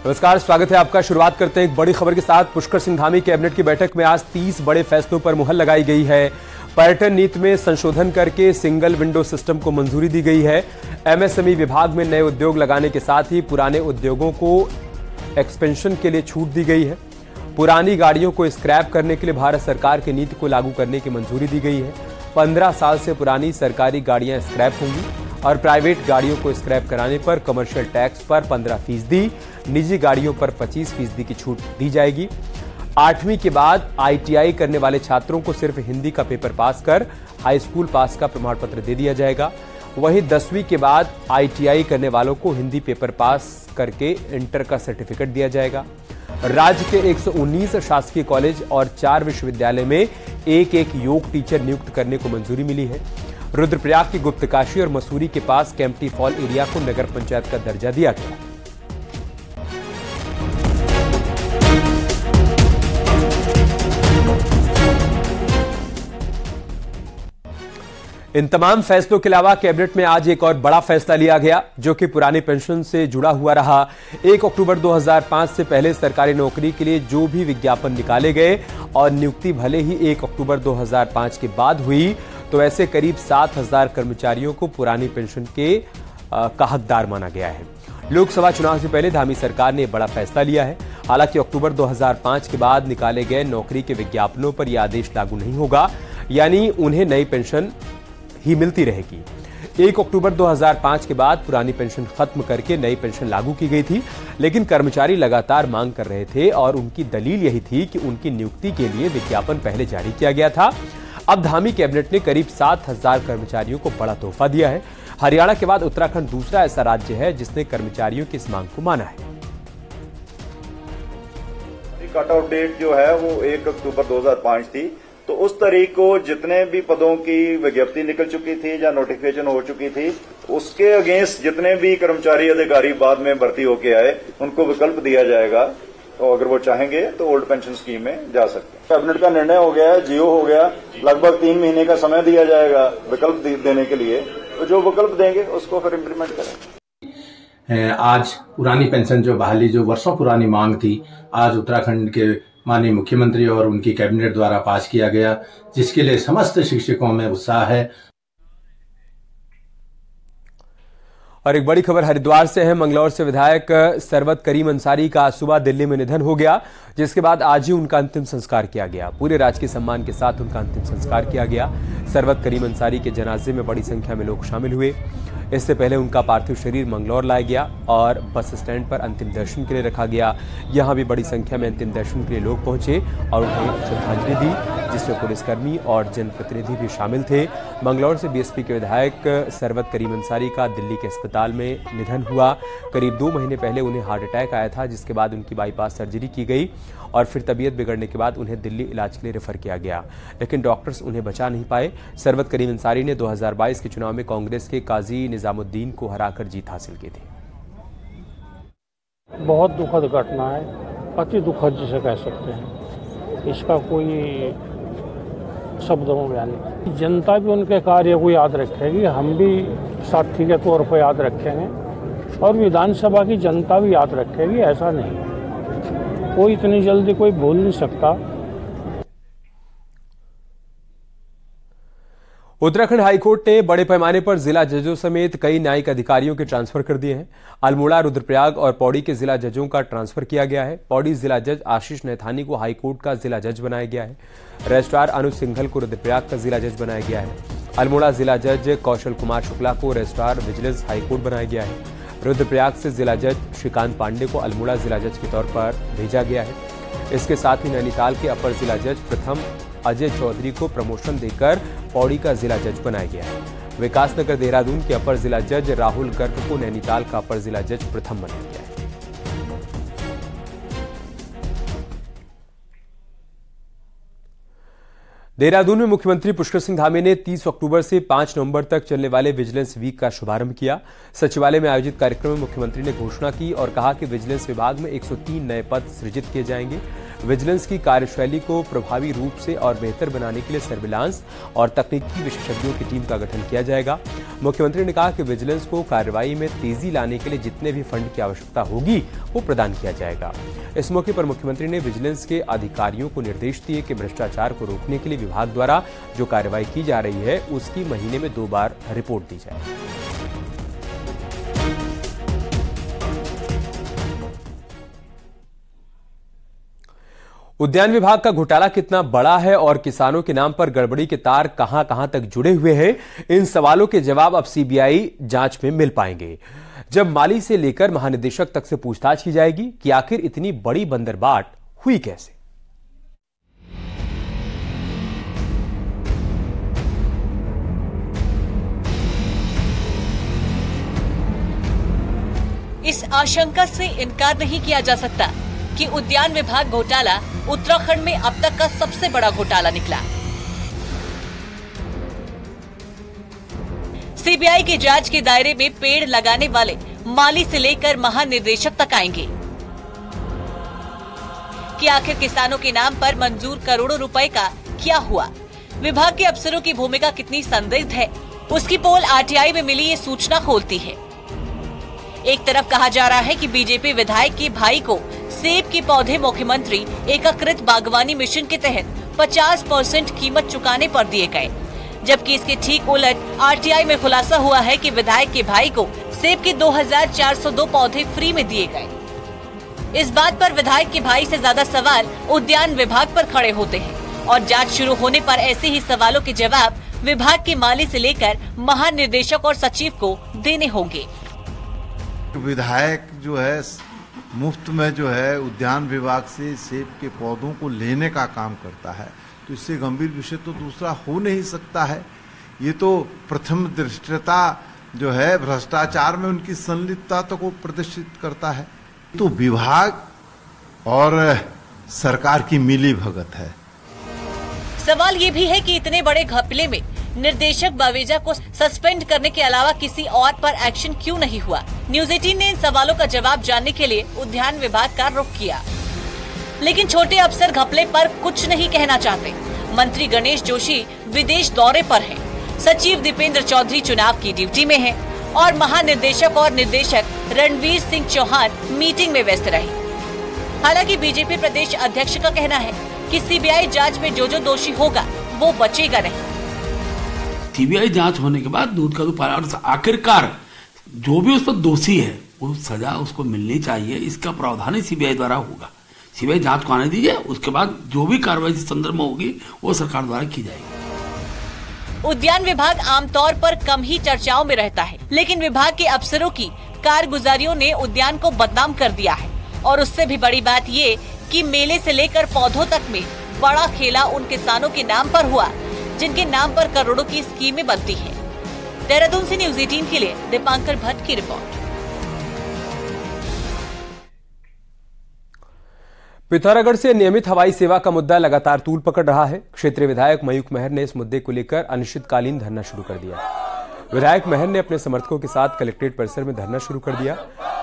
नमस्कार, स्वागत है आपका। शुरुआत करते हैं एक बड़ी खबर के साथ। पुष्कर सिंह धामी कैबिनेट की बैठक में आज 30 बड़े फैसलों पर मुहर लगाई गई है। पर्यटन नीति में संशोधन करके सिंगल विंडो सिस्टम को मंजूरी दी गई है। एमएसएमई विभाग में नए उद्योग लगाने के साथ ही पुराने उद्योगों को एक्सपेंशन के लिए छूट दी गई है। पुरानी गाड़ियों को स्क्रैप करने के लिए भारत सरकार की नीति को लागू करने की मंजूरी दी गई है। 15 साल से पुरानी सरकारी गाड़ियां स्क्रैप होंगी और प्राइवेट गाड़ियों को स्क्रैप कराने पर कमर्शियल टैक्स पर 15%, निजी गाड़ियों पर 25% की छूट दी जाएगी। 8वीं के बाद आईटीआई करने वाले छात्रों को सिर्फ हिंदी का पेपर पास कर हाई स्कूल पास का प्रमाण पत्र दे दिया जाएगा। वहीं 10वीं के बाद आईटीआई करने वालों को हिंदी पेपर पास करके इंटर का सर्टिफिकेट दिया जाएगा। राज्य के 119 शासकीय कॉलेज और 4 विश्वविद्यालय में एक योग टीचर नियुक्त करने को मंजूरी मिली है। रुद्रप्रयाग की गुप्तकाशी और मसूरी के पास केम्प्टी फॉल एरिया को नगर पंचायत का दर्जा दिया गया। इन तमाम फैसलों के अलावा कैबिनेट में आज एक और बड़ा फैसला लिया गया, जो कि पुरानी पेंशन से जुड़ा हुआ रहा। 1 अक्टूबर 2005 से पहले सरकारी नौकरी के लिए जो भी विज्ञापन निकाले गए और नियुक्ति भले ही 1 अक्टूबर 2005 के बाद हुई, तो ऐसे करीब 7,000 कर्मचारियों को पुरानी पेंशन के का हकदार माना गया है। लोकसभा चुनाव से पहले धामी सरकार ने बड़ा फैसला लिया है। हालांकि अक्टूबर 2005 के बाद निकाले गए नौकरी के विज्ञापनों पर यह आदेश लागू नहीं होगा, यानी उन्हें नई पेंशन ही मिलती रहेगी। 1 अक्टूबर 2005 के बाद पुरानी पेंशन खत्म करके नई पेंशन लागू की गई थी, लेकिन कर्मचारी लगातार मांग कर रहे थे और उनकी दलील यही थी कि उनकी नियुक्ति के लिए विज्ञापन पहले जारी किया गया था। अब धामी कैबिनेट ने करीब 7,000 कर्मचारियों को बड़ा तोहफा दिया है। हरियाणा के बाद उत्तराखंड दूसरा ऐसा राज्य है जिसने कर्मचारियों की इस मांग को माना है। कट ऑफ डेट जो है वो 1 अक्टूबर 2005 थी, तो उस तारीख को जितने भी पदों की विज्ञप्ति निकल चुकी थी या नोटिफिकेशन हो चुकी थी, उसके अगेंस्ट जितने भी कर्मचारी अधिकारी बाद में भर्ती होके आए, उनको विकल्प दिया जाएगा। तो अगर वो चाहेंगे तो ओल्ड पेंशन स्कीम में जा सकते हैं। कैबिनेट का निर्णय हो गया है, जीओ हो गया, लगभग 3 महीने का समय दिया जाएगा विकल्प देने के लिए। तो जो विकल्प देंगे उसको फिर इम्प्लीमेंट करेंगे। आज पुरानी पेंशन जो बहाली, जो वर्षों पुरानी मांग थी, आज उत्तराखंड के माननीय मुख्यमंत्री और उनकी कैबिनेट द्वारा पास किया गया, जिसके लिए समस्त शिक्षकों में उत्साह है। और एक बड़ी खबर हरिद्वार से है। मंगलौर से विधायक सरवत करीम अंसारी का आज सुबह दिल्ली में निधन हो गया, जिसके बाद आज ही उनका अंतिम संस्कार किया गया। पूरे राजकीय सम्मान के साथ उनका अंतिम संस्कार किया गया। सरवत करीम अंसारी के जनाजे में बड़ी संख्या में लोग शामिल हुए। इससे पहले उनका पार्थिव शरीर मंगलौर लाया गया और बस स्टैंड पर अंतिम दर्शन के लिए रखा गया। यहां भी बड़ी संख्या में अंतिम दर्शन के लिए लोग पहुंचे और उन्हें श्रद्धांजलि दी, जिसमें पुलिसकर्मी और जनप्रतिनिधि भी शामिल थे। मंगलौर से बीएसपी के विधायक सरवत करीम अंसारी का दिल्ली के अस्पताल में निधन हुआ। करीब 2 महीने पहले उन्हें हार्ट अटैक आया था, जिसके बाद उनकी बाईपास सर्जरी की गई और फिर तबीयत बिगड़ने के बाद उन्हें दिल्ली इलाज के लिए रेफर किया गया, लेकिन डॉक्टर्स उन्हें बचा नहीं पाए। सरवत करीम अंसारी ने 2022 के चुनाव में कांग्रेस के काजी निजामुद्दीन को हराकर जीत हासिल की थी। बहुत दुखद घटना है, अति दुखद जिसे कह सकते हैं। इसका कोई शब्दों में बयान नहीं। जनता भी उनके कार्य को याद रखेगी, हम भी साथी के तौर पर याद रखेंगे और विधानसभा की जनता भी याद रखेगी। ऐसा नहीं, कोई इतनी जल्दी कोई भूल नहीं सकता। उत्तराखंड हाईकोर्ट ने बड़े पैमाने पर जिला जजों समेत कई न्यायिक अधिकारियों के ट्रांसफर कर दिए हैं। अल्मोड़ा, रुद्रप्रयाग और पौड़ी के जिला जजों का ट्रांसफर किया गया है। पौड़ी जिला जज आशीष नैथानी को हाईकोर्ट का जिला जज बनाया गया है। रजिस्ट्रार अनुज सिंघल को रुद्रप्रयाग का जिला जज बनाया गया है। अल्मोड़ा जिला जज कौशल कुमार शुक्ला को रजिस्ट्रार विजिलेंस हाईकोर्ट बनाया गया है। रुद्रप्रयाग से जिला जज श्रीकांत पांडे को अल्मोड़ा जिला जज के तौर पर भेजा गया है। इसके साथ ही नैनीताल के अपर जिला जज प्रथम अजय चौधरी को प्रमोशन देकर पौड़ी का जिला जज बनाया गया है। विकासनगर देहरादून के अपर जिला जज राहुल गर्ग को नैनीताल का अपर जिला जज प्रथम बनाया गया है। देहरादून में मुख्यमंत्री पुष्कर सिंह धामी ने 30 अक्टूबर से 5 नवंबर तक चलने वाले विजिलेंस वीक का शुभारंभ किया। सचिवालय में आयोजित कार्यक्रम में मुख्यमंत्री ने घोषणा की और कहा कि विजिलेंस विभाग में 103 नए पद सृजित किए जाएंगे। विजिलेंस की कार्यशैली को प्रभावी रूप से और बेहतर बनाने के लिए सर्विलांस और तकनीकी विशेषज्ञों की टीम का गठन किया जाएगा। मुख्यमंत्री ने कहा कि विजिलेंस को कार्रवाई में तेजी लाने के लिए जितने भी फंड की आवश्यकता होगी वो प्रदान किया जाएगा। इस मौके पर मुख्यमंत्री ने विजिलेंस के अधिकारियों को निर्देश दिए कि भ्रष्टाचार को रोकने के लिए विभाग द्वारा जो कार्रवाई की जा रही है उसकी महीने में 2 बार रिपोर्ट दी जाए। उद्यान विभाग का घोटाला कितना बड़ा है और किसानों के नाम पर गड़बड़ी के तार कहां तक जुड़े हुए हैं, इन सवालों के जवाब अब सीबीआई जांच में मिल पाएंगे, जब माली से लेकर महानिदेशक तक से पूछताछ की जाएगी कि आखिर इतनी बड़ी बंदरबाट हुई कैसे। इस आशंका से इनकार नहीं किया जा सकता कि उद्यान विभाग घोटाला उत्तराखंड में अब तक का सबसे बड़ा घोटाला निकला। सीबीआई की जांच के दायरे में पेड़ लगाने वाले माली से लेकर महानिदेशक तक आएंगे कि आखिर किसानों के नाम पर मंजूर करोड़ों रुपए का क्या हुआ, विभाग के अफसरों की भूमिका कितनी संदिग्ध है, उसकी पोल आरटीआई में मिली ये सूचना खोलती है। एक तरफ कहा जा रहा है कि बीजेपी विधायक के भाई को सेब के पौधे मुख्यमंत्री एकीकृत बागवानी मिशन के तहत 50% कीमत चुकाने पर दिए गए, जबकि इसके ठीक उलट आरटीआई में खुलासा हुआ है कि विधायक के भाई को सेब के 2402 पौधे फ्री में दिए गए। इस बात पर विधायक के भाई से ज्यादा सवाल उद्यान विभाग पर खड़े होते हैं और जांच शुरू होने पर ऐसे ही सवालों के जवाब विभाग के माली से लेकर महानिदेशक और सचिव को देने होंगे। विधायक जो है मुफ्त में जो है उद्यान विभाग से सेब के पौधों को लेने का काम करता है, तो इससे गंभीर विषय तो दूसरा हो नहीं सकता है। ये तो प्रथम दृष्टता जो है भ्रष्टाचार में उनकी संलिप्तता को प्रदर्शित करता है। तो विभाग और सरकार की मिली भगत है। सवाल ये भी है कि इतने बड़े घपले में निर्देशक बावेजा को सस्पेंड करने के अलावा किसी और पर एक्शन क्यों नहीं हुआ। न्यूज़ 18 ने इन सवालों का जवाब जानने के लिए उद्यान विभाग का रुख किया, लेकिन छोटे अफसर घपले पर कुछ नहीं कहना चाहते। मंत्री गणेश जोशी विदेश दौरे पर हैं, सचिव दीपेंद्र चौधरी चुनाव की ड्यूटी में हैं और महानिदेशक और निर्देशक रणवीर सिंह चौहान मीटिंग में व्यस्त रहे। हालांकि बीजेपी प्रदेश अध्यक्ष का कहना है कि सीबीआई जांच में जो दोषी होगा वो बचेगा नहीं। सीबीआई जांच होने के बाद दूध का दूध पानी, आखिरकार जो भी उस पर दोषी है वो सजा उसको मिलनी चाहिए। इसका प्रावधान ही सीबीआई द्वारा होगा। सीबीआई जांच को आने दीजिए, उसके बाद जो भी कार्रवाई इस संदर्भ में होगी वो सरकार द्वारा की जाएगी। उद्यान विभाग आमतौर पर कम ही चर्चाओं में रहता है, लेकिन विभाग के अफसरों की कारगुजारियों ने उद्यान को बदनाम कर दिया है। और उससे भी बड़ी बात ये कि मेले से लेकर पौधों तक में बड़ा खेला उन किसानों के नाम पर हुआ जिनके नाम पर करोड़ों की स्कीमें बनती हैं। देहरादून से न्यूज़ 18 के लिए दीपांकर भट्ट की रिपोर्ट। पिथौरागढ़ से नियमित हवाई सेवा का मुद्दा लगातार तूल पकड़ रहा है। क्षेत्रीय विधायक मयूख महर ने इस मुद्दे को लेकर अनिश्चितकालीन धरना शुरू कर दिया। विधायक महर ने अपने समर्थकों के साथ कलेक्ट्रेट परिसर में धरना शुरू कर दिया।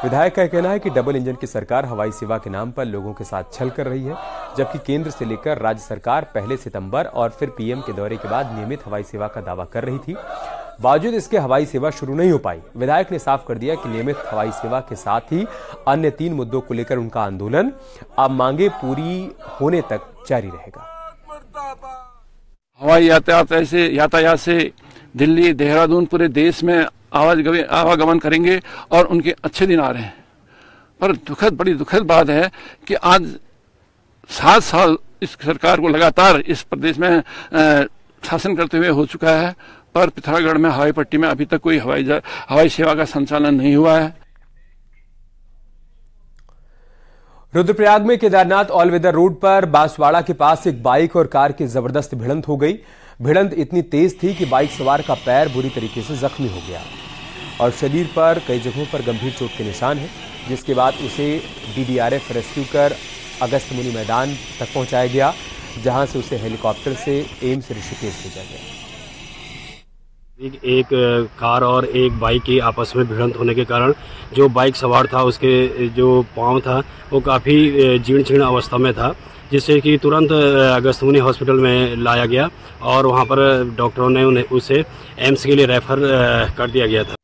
विधायक का कहना है कि डबल इंजन की सरकार हवाई सेवा के नाम पर लोगों के साथ छल कर रही है, जबकि केंद्र से लेकर राज्य सरकार पहले सितंबर और फिर पीएम के दौरे के बाद नियमित हवाई सेवा का दावा कर रही थी। बावजूद इसके हवाई सेवा शुरू नहीं हो पाई। विधायक ने साफ कर दिया कि नियमित हवाई सेवा के साथ ही अन्य 3 मुद्दों को लेकर उनका आंदोलन अब मांगे पूरी होने तक जारी रहेगा। हवाई यातायात से दिल्ली, देहरादून, पूरे देश में आवागमन करेंगे और उनके अच्छे दिन आ रहे हैं। पर बड़ी दुखद बात है कि आज 7 साल इस सरकार को लगातार इस प्रदेश में शासन करते हुए हो चुका है, पर पिथौरागढ़ में हवाई पट्टी में अभी तक कोई हवाई सेवा का संचालन नहीं हुआ है। रुद्रप्रयाग में केदारनाथ ऑल वेदर रोड पर बांसवाड़ा के पास एक बाइक और कार की जबरदस्त भिड़ंत हो गई। भिड़ंत इतनी तेज थी कि बाइक सवार का पैर बुरी तरीके से जख्मी हो गया और शरीर पर कई जगहों पर गंभीर चोट के निशान हैं, जिसके बाद उसे डीडीआरएफ रेस्क्यू कर अगस्त मुनि मैदान तक पहुंचाया गया। जहां से उसे हेलीकॉप्टर से एम्स ऋषिकेश भेजा गया। एक कार और एक बाइक की आपस में भिड़ंत होने के कारण जो बाइक सवार था उसके जो पाँव था वो काफ़ी जीर्ण शीर्ण अवस्था में था, जिससे कि तुरंत अगस्त्यमुनि हॉस्पिटल में लाया गया और वहां पर डॉक्टरों ने उसे एम्स के लिए रेफर कर दिया गया था।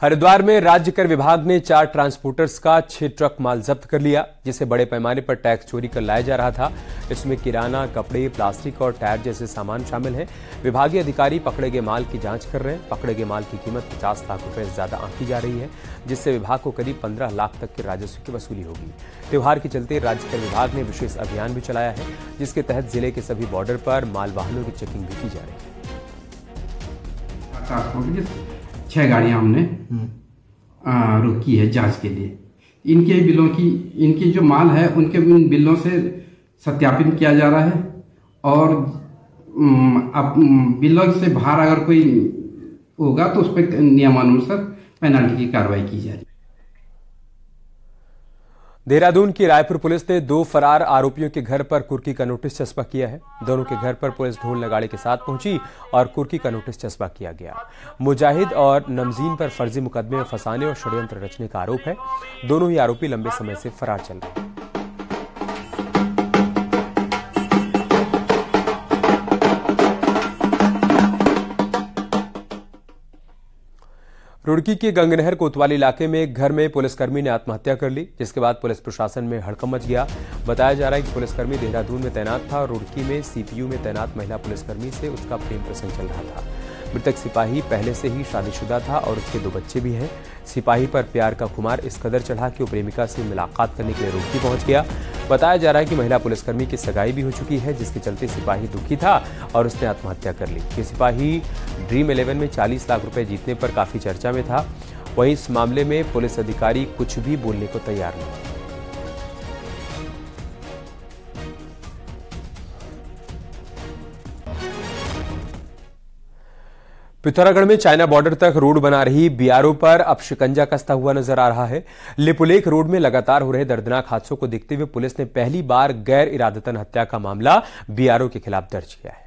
हरिद्वार में राज्य कर विभाग ने 4 ट्रांसपोर्टर्स का 6 ट्रक माल जब्त कर लिया, जिसे बड़े पैमाने पर टैक्स चोरी कर लाया जा रहा था। इसमें किराना, कपड़े, प्लास्टिक और टायर जैसे सामान शामिल हैं। विभागीय अधिकारी पकड़े गए माल की जांच कर रहे हैं। पकड़े गए माल की कीमत 50 लाख रुपए से ज्यादा आंकी जा रही है, जिससे विभाग को करीब 15 लाख तक के राजस्व की वसूली होगी। त्योहार के चलते राज्य कर विभाग ने विशेष अभियान भी चलाया है, जिसके तहत जिले के सभी बॉर्डर पर माल वाहनों की चेकिंग भी की जा रही है। 6 गाड़ियां हमने रोकी है जांच के लिए। इनके बिलों की, इनकी जो माल है उनके बिलों से सत्यापित किया जा रहा है और अब बिलों से बाहर अगर कोई होगा तो उस पर नियमानुसार पेनल्टी की कार्रवाई की जा रही है। देहरादून की रायपुर पुलिस ने 2 फरार आरोपियों के घर पर कुर्की का नोटिस चस्पा किया है। दोनों के घर पर पुलिस ढोल नगाड़े के साथ पहुंची और कुर्की का नोटिस चस्पा किया गया। मुजाहिद और नमजीन पर फर्जी मुकदमे में फंसाने और षड्यंत्र रचने का आरोप है। दोनों ही आरोपी लंबे समय से फरार चल रहे हैं। रुड़की के गंगनहर कोतवाली इलाके में एक घर में पुलिसकर्मी ने आत्महत्या कर ली, जिसके बाद पुलिस प्रशासन में हड़कंप मच गया। बताया जा रहा है कि पुलिसकर्मी देहरादून में तैनात था और रुड़की में सीपीयू में तैनात महिला पुलिसकर्मी से उसका प्रेम प्रसंग चल रहा था। मृतक सिपाही पहले से ही शादीशुदा था और उसके 2 बच्चे भी हैं। सिपाही पर प्यार का खुमार इस कदर चढ़ा कि वो प्रेमिका से मुलाकात करने के लिए रुड़की पहुंच गया। बताया जा रहा है कि महिला पुलिसकर्मी की सगाई भी हो चुकी है, जिसके चलते सिपाही दुखी था और उसने आत्महत्या कर ली। ये सिपाही ड्रीम 11 में 40 लाख रुपए जीतने पर काफी चर्चा में था। वहीं इस मामले में पुलिस अधिकारी कुछ भी बोलने को तैयार नहीं। पिथौरागढ़ में चाइना बॉर्डर तक रोड बना रही बीआरओ पर अब शिकंजा कसता हुआ नजर आ रहा है। लिपुलेख रोड में लगातार हो रहे दर्दनाक हादसों को देखते हुए पुलिस ने पहली बार गैर इरादतन हत्या का मामला बीआरओ के खिलाफ दर्ज किया है।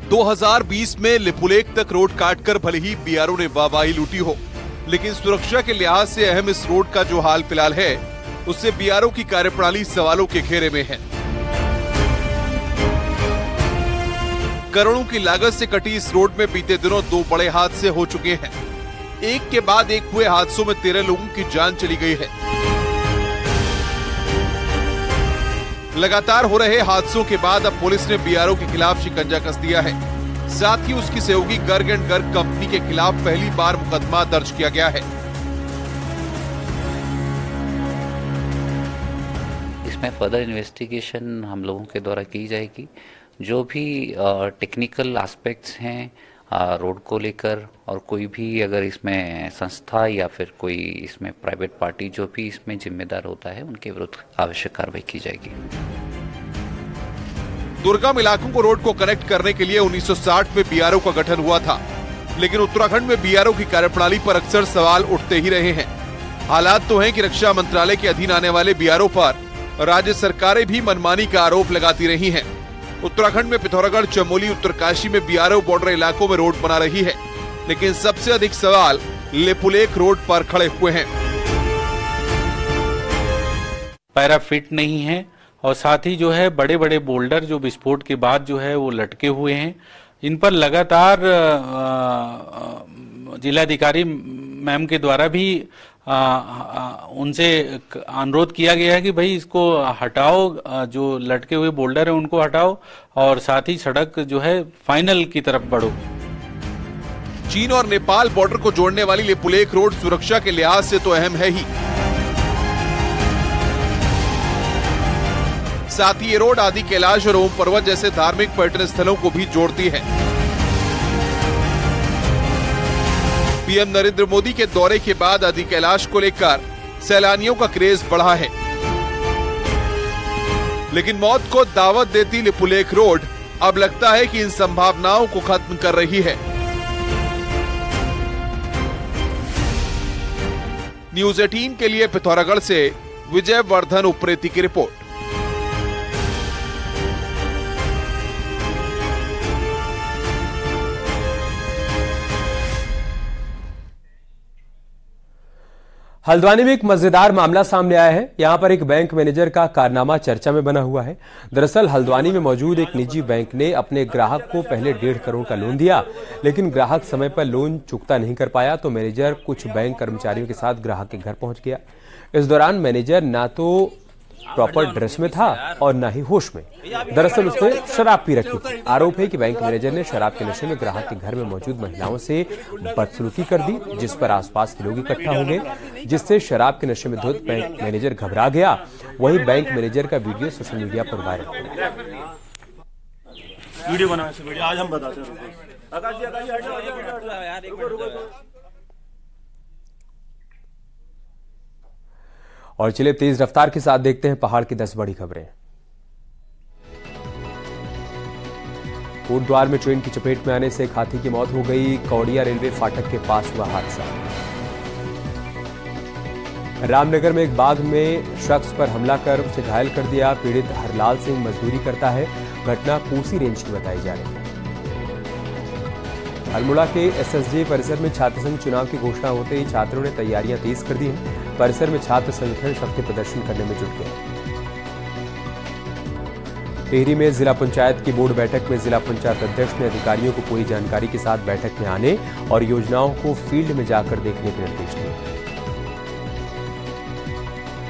दो 2020 में लिपुलेख तक रोड काटकर भले ही बीआरओ ने वाहवाही लूटी हो, लेकिन सुरक्षा के लिहाज से अहम इस रोड का जो हाल फिलहाल है, उससे बीआरओ की कार्यप्रणाली सवालों के घेरे में है। करोड़ों की लागत से कटी इस रोड में बीते दिनों 2 बड़े हादसे हो चुके हैं। एक के बाद एक हुए हादसों में 13 लोगों की जान चली गई है। लगातार हो रहे हादसों के बाद अब पुलिस ने बीआरओ के खिलाफ शिकंजा कस दिया है। साथ ही उसकी सहयोगी गर्ग एंड गर्ग कंपनी के खिलाफ पहली बार मुकदमा दर्ज किया गया है। इसमें फर्दर इन्वेस्टिगेशन हम लोगों के द्वारा की जाएगी। जो भी टेक्निकल एस्पेक्ट्स हैं रोड को लेकर, और कोई भी अगर इसमें संस्था या फिर कोई इसमें प्राइवेट पार्टी जो भी इसमें जिम्मेदार होता है, उनके विरुद्ध आवश्यक कार्रवाई की जाएगी। दुर्गम इलाकों को रोड को कनेक्ट करने के लिए 1960 में बीआरओ का गठन हुआ था, लेकिन उत्तराखंड में बीआरओ की कार्यप्रणाली पर अक्सर सवाल उठते ही रहे हैं। हालात तो हैं कि रक्षा मंत्रालय के अधीन आने वाले बीआरओ पर राज्य सरकारें भी मनमानी का आरोप लगाती रही हैं। उत्तराखंड में पिथौरागढ़, चमोली, उत्तरकाशी में बीआरओ बॉर्डर इलाकों में रोड बना रही है, लेकिन सबसे अधिक सवाल लिपुलेख रोड पर खड़े हुए हैं। पैरा फिट नहीं है और साथ ही जो है बड़े बड़े बोल्डर जो विस्फोट के बाद जो है वो लटके हुए हैं। इन पर लगातार जिलाधिकारी मैम के द्वारा भी उनसे अनुरोध किया गया है कि भाई इसको हटाओ, जो लटके हुए बोल्डर है उनको हटाओ और साथ ही सड़क जो है फाइनल की तरफ बढ़ो। चीन और नेपाल बॉर्डर को जोड़ने वाली लिपुलेख रोड सुरक्षा के लिहाज से तो अहम है ही, साथ ही ये रोड आदि कैलाश और ओम पर्वत जैसे धार्मिक पर्यटन स्थलों को भी जोड़ती है। पीएम नरेंद्र मोदी के दौरे के बाद आदि कैलाश को लेकर सैलानियों का क्रेज बढ़ा है, लेकिन मौत को दावत देती लिपुलेख रोड अब लगता है कि इन संभावनाओं को खत्म कर रही है। न्यूज 18 के लिए पिथौरागढ़ से विजय वर्धन उप्रेती की रिपोर्ट। हल्द्वानी में एक मजेदार मामला सामने आया है। यहां पर एक बैंक मैनेजर का कारनामा चर्चा में बना हुआ है। दरअसल हल्द्वानी में मौजूद एक निजी बैंक ने अपने ग्राहक को पहले 1.5 करोड़ का लोन दिया, लेकिन ग्राहक समय पर लोन चुकता नहीं कर पाया तो मैनेजर कुछ बैंक कर्मचारियों के साथ ग्राहक के घर पहुंच गया। इस दौरान मैनेजर ना तो प्रॉपर ड्रेस में था और ना ही होश में। दरअसल उसने शराब पी रखी थी। आरोप है कि बैंक मैनेजर ने शराब के नशे में ग्राहक के घर में मौजूद महिलाओं से बदसलूकी कर दी, जिस पर आसपास के लोग इकट्ठा हो गए, जिससे शराब के नशे में धुत बैंक मैनेजर घबरा गया। वहीं बैंक मैनेजर का वीडियो सोशल मीडिया पर वायरल हो गया। आज हम बताते हैं। और चलिए तेज रफ्तार के साथ देखते हैं पहाड़ की 10 बड़ी खबरें। कोटद्वार में ट्रेन की चपेट में आने से एक हाथी की मौत हो गई। कौड़िया रेलवे फाटक के पास हुआ हादसा। रामनगर में एक बाघ में शख्स पर हमला कर उसे घायल कर दिया। पीड़ित हरलाल सिंह मजदूरी करता है। घटना कोसी रेंज की बताई जा रही है। अल्मोड़ा के एसएसजे परिसर में छात्र संघ चुनाव की घोषणा होते ही छात्रों ने तैयारियां तेज कर दी हैं। परिसर में छात्र संगठन शक्ति प्रदर्शन करने में जुट गए। टिहरी में जिला पंचायत की बोर्ड बैठक में जिला पंचायत अध्यक्ष ने अधिकारियों को पूरी जानकारी के साथ बैठक में आने और योजनाओं को फील्ड में जाकर देखने के निर्देश दिए।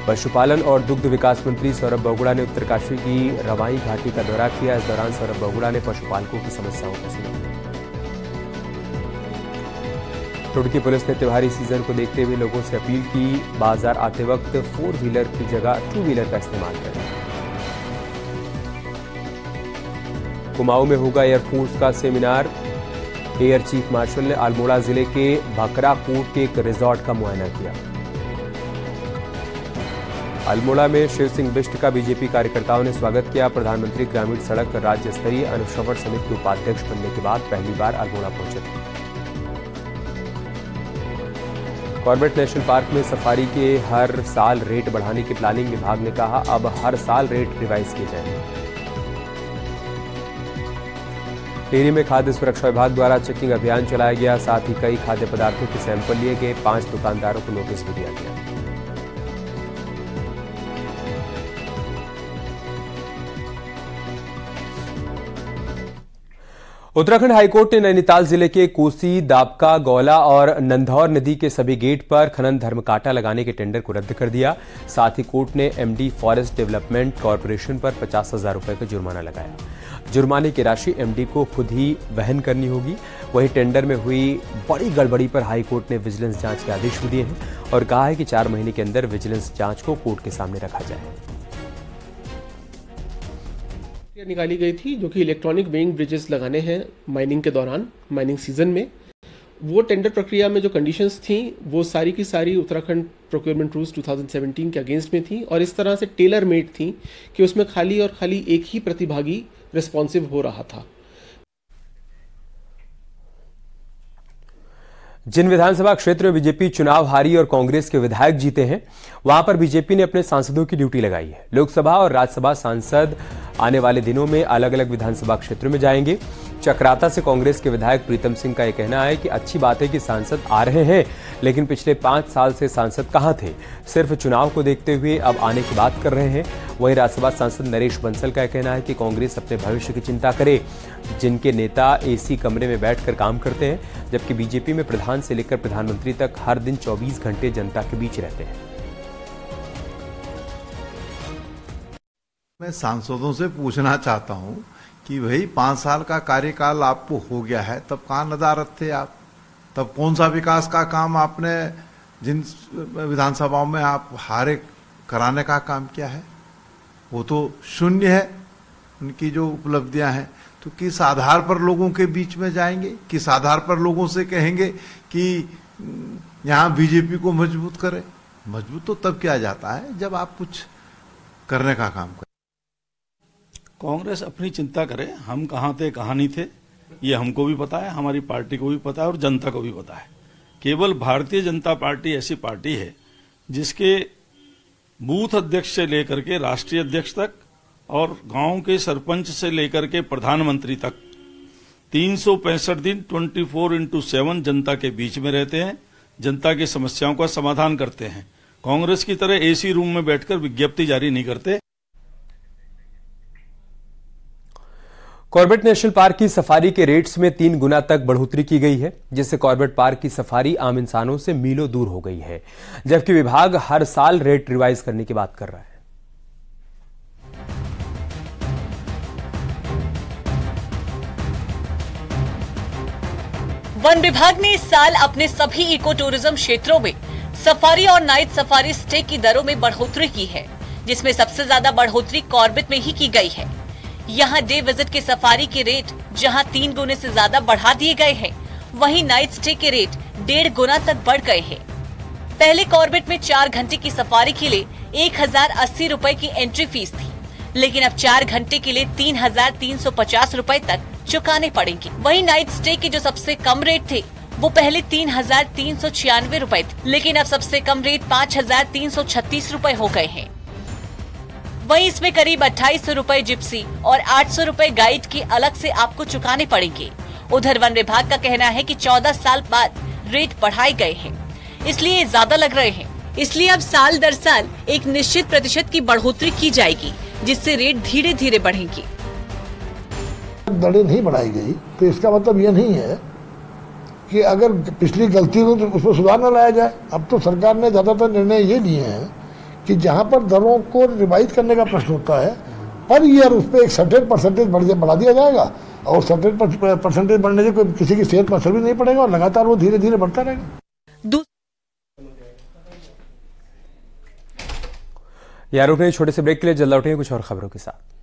पशुपालन और दुग्ध विकास मंत्री सौरभ बहुगुणा ने उत्तरकाशी की रवाई घाटी का दौरा किया। इस दौरान सौरभ बहुगुणा ने पशुपालकों की समस्याओं को सुना। रुड़की पुलिस ने त्योहारी सीजन को देखते हुए लोगों से अपील की, बाजार आते वक्त 4 व्हीलर की जगह 2 व्हीलर का इस्तेमाल करें। कुमाऊं में होगा एयरफोर्स का सेमिनार। एयर चीफ मार्शल ने अल्मोड़ा जिले के भाकराकोट के एक रिजॉर्ट का मुआयना किया। अल्मोड़ा में शिव सिंह बिष्ट का बीजेपी कार्यकर्ताओं ने स्वागत किया। प्रधानमंत्री ग्रामीण सड़क राज्य स्तरीय अनुश्रवण समिति के उपाध्यक्ष बनने के बाद पहली बार अल्मोड़ा पहुंचे थे। कॉर्बेट नेशनल पार्क में सफारी के हर साल रेट बढ़ाने की प्लानिंग। विभाग ने कहा अब हर साल रेट रिवाइज किए जाएंगे। टिहरी में खाद्य सुरक्षा विभाग द्वारा चेकिंग अभियान चलाया गया। साथ ही कई खाद्य पदार्थों के सैंपल लिए गए। 5 दुकानदारों को नोटिस भी दिया गया। उत्तराखंड हाईकोर्ट ने नैनीताल जिले के कोसी, दाबका, गौला और नंधौर नदी के सभी गेट पर खनन धर्मकांटा लगाने के टेंडर को रद्द कर दिया। साथ ही कोर्ट ने एमडी फॉरेस्ट डेवलपमेंट कॉर्पोरेशन पर 50,000 रुपए का जुर्माना लगाया। जुर्माने की राशि एमडी को खुद ही वहन करनी होगी। वहीं टेंडर में हुई बड़ी गड़बड़ी पर हाईकोर्ट ने विजिलेंस जांच के आदेश भी दिए हैं और कहा है कि 4 महीने के अंदर विजिलेंस जांच को कोर्ट के सामने रखा जाए। निकाली गई थी जो कि इलेक्ट्रॉनिक वेइंग ब्रिजेस लगाने हैं माइनिंग के दौरान, माइनिंग सीजन में। वो टेंडर प्रक्रिया में जो कंडीशंस थी वो सारी की सारी उत्तराखंड प्रोक्योरमेंट रूल्स 2017 के अगेंस्ट में थी और इस तरह से टेलर मेड थी कि उसमें खाली और खाली एक ही प्रतिभागी रिस्पॉन्सिव हो रहा था। जिन विधानसभा क्षेत्र में बीजेपी चुनाव हारी और कांग्रेस के विधायक जीते हैं, वहां पर बीजेपी ने अपने सांसदों की ड्यूटी लगाई है। लोकसभा और राज्यसभा सांसद आने वाले दिनों में अलग अलग विधानसभा क्षेत्रों में जाएंगे। चक्राता से कांग्रेस के विधायक प्रीतम सिंह का यह कहना है कि अच्छी बात है कि सांसद आ रहे हैं, लेकिन पिछले 5 साल से सांसद कहां थे, सिर्फ चुनाव को देखते हुए अब आने की बात कर रहे हैं। वहीं राज्यसभा सांसद नरेश बंसल का कहना है कि कांग्रेस अपने भविष्य की चिंता करे, जिनके नेता एसी कमरे में बैठकर काम करते हैं, जबकि बीजेपी में प्रधान से लेकर प्रधानमंत्री तक हर दिन 24 घंटे जनता के बीच रहते हैं। मैं सांसदों से पूछना चाहता हूं कि भाई 5 साल का कार्यकाल आपको हो गया है, तब कहां नदारत थे आप? तब कौन सा विकास का काम आपने जिन विधानसभाओं में आप हारे कराने का काम किया है? वो तो शून्य है उनकी जो उपलब्धियां हैं। तो किस आधार पर लोगों के बीच में जाएंगे? किस आधार पर लोगों से कहेंगे कि यहां बीजेपी को मजबूत करें? मजबूत तो तब किया जाता है जब आप कुछ करने का काम करें। कांग्रेस अपनी चिंता करे, हम कहाँ थे कहाँ नहीं थे ये हमको भी पता है, हमारी पार्टी को भी पता है और जनता को भी पता है। केवल भारतीय जनता पार्टी ऐसी पार्टी है जिसके बूथ अध्यक्ष से लेकर के राष्ट्रीय अध्यक्ष तक और गांव के सरपंच से लेकर के प्रधानमंत्री तक 365 दिन 24/7 जनता के बीच में रहते हैं, जनता की समस्याओं का समाधान करते हैं। कांग्रेस की तरह एसी रूम में बैठकर विज्ञप्ति जारी नहीं करते। कॉर्बेट नेशनल पार्क की सफारी के रेट्स में 3 गुना तक बढ़ोतरी की गई है, जिससे कॉर्बेट पार्क की सफारी आम इंसानों से मीलों दूर हो गई है, जबकि विभाग हर साल रेट रिवाइज करने की बात कर रहा है। वन विभाग ने इस साल अपने सभी इको टूरिज्म क्षेत्रों में सफारी और नाइट सफारी स्टे की दरों में बढ़ोतरी की है, जिसमें सबसे ज्यादा बढ़ोतरी कॉर्बेट में ही की गई है। यहाँ डे विजिट के सफारी के रेट जहाँ 3 गुने से ज्यादा बढ़ा दिए गए हैं, वहीं नाइट स्टे के रेट 1.5 गुना तक बढ़ गए हैं। पहले कॉर्बेट में 4 घंटे की सफारी के लिए 1080 रुपए की एंट्री फीस थी, लेकिन अब 4 घंटे के लिए 3350 रुपए तक चुकाने पड़ेंगे। वहीं नाइट स्टे के जो सबसे कम रेट थे वो पहले 3396 रुपए थे, लेकिन अब सबसे कम रेट 5336 रुपए हो गए हैं। वहीं इसमें करीब 2800 रुपए जिप्सी और 800 रुपए गाइड के अलग से आपको चुकाने पड़ेंगे। उधर वन विभाग का कहना है कि 14 साल बाद रेट बढ़ाए गए हैं, इसलिए ज्यादा लग रहे हैं। इसलिए अब साल दर साल एक निश्चित प्रतिशत की बढ़ोतरी की जाएगी, जिससे रेट धीरे धीरे बढ़ेंगे। दरें नहीं बढ़ाई गई तो इसका मतलब यह नहीं है कि अगर पिछली गलती हो तो उसमें सुधार न लाया जाए। अब तो सरकार ने ज्यादातर निर्णय ये लिए हैं कि जहां पर दरों को रिवाइज करने का प्रश्न होता है पर ईयर उस पर एक सर्टेन परसेंटेज बढ़ा दिया जाएगा, और सर्टेन परसेंटेज बढ़ने से कोई किसी की सेहत पर असर भी नहीं पड़ेगा और लगातार वो धीरे धीरे बढ़ता रहेगा। यार उठे छोटे से ब्रेक के लिए जल्द लौटेंगे कुछ और खबरों के साथ।